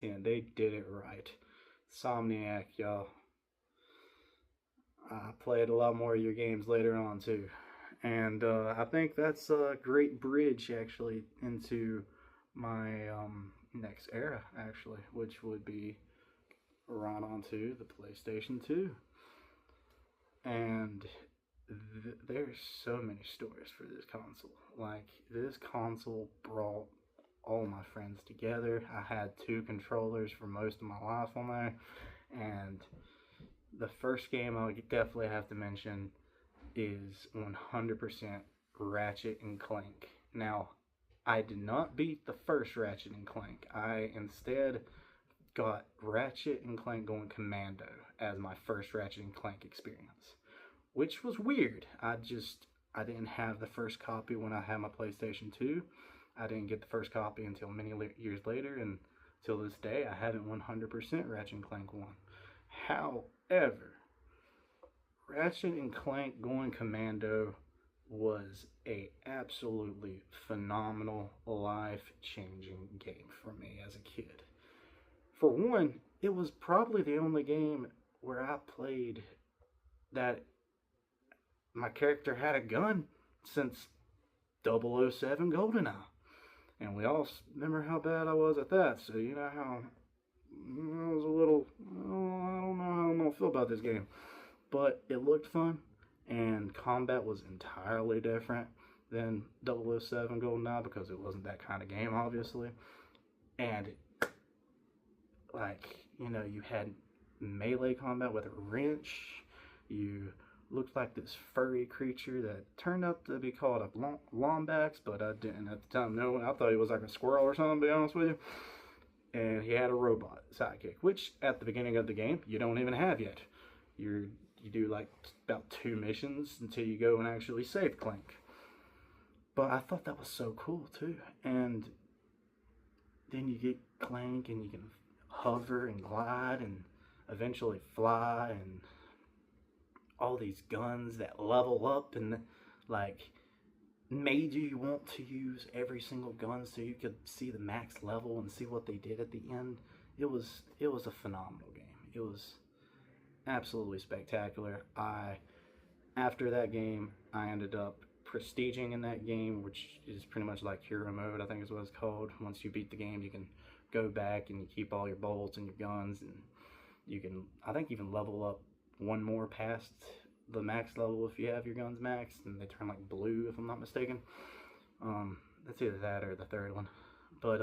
and they did it right. Somniac, y'all. I played a lot more of your games later on too, and I think that's a great bridge actually into my next era actually, which would be right onto the PlayStation 2. And there's so many stories for this console. Like, this console brought all my friends together. I had two controllers for most of my life on there, and the first game I would definitely have to mention is 100% Ratchet and Clank. Now, I did not beat the first Ratchet and Clank. I instead got Ratchet and Clank going commando as my first Ratchet and Clank experience, which was weird. I didn't have the first copy when I had my PlayStation 2. I didn't get the first copy until many years later, and till this day, I haven't 100% Ratchet and Clank 1. However, Ratchet and Clank Going Commando was a absolutely phenomenal life-changing game for me as a kid. For one, it was probably the only game where I played that my character had a gun since 007 GoldenEye. And we all remember how bad I was at that, so you know how I was a little, oh, I don't know how I'm gonna feel about this game. But it looked fun, and combat was entirely different than 007 GoldenEye because it wasn't that kind of game, obviously. And, like, you know, you had melee combat with a wrench, you looked like this furry creature that turned out to be called a Lombax, but I didn't at the time know. I thought he was like a squirrel or something, to be honest with you. And he had a robot sidekick, which at the beginning of the game you don't even have yet. You do like about 2 missions until you go and actually save Clank. But I thought that was so cool too. And then you get Clank and you can hover and glide and eventually fly, and all these guns that level up and like made you want to use every single gun so you could see the max level and see what they did at the end. It was a phenomenal game. It was absolutely spectacular. After that game, I ended up prestiging in that game, which is pretty much like hero mode, I think is what it's called. Once you beat the game, you can go back and you keep all your bolts and your guns, and you can, I think, even level up one more past the max level if you have your guns maxed, and they turn like blue if I'm not mistaken. That's either that or the third one. But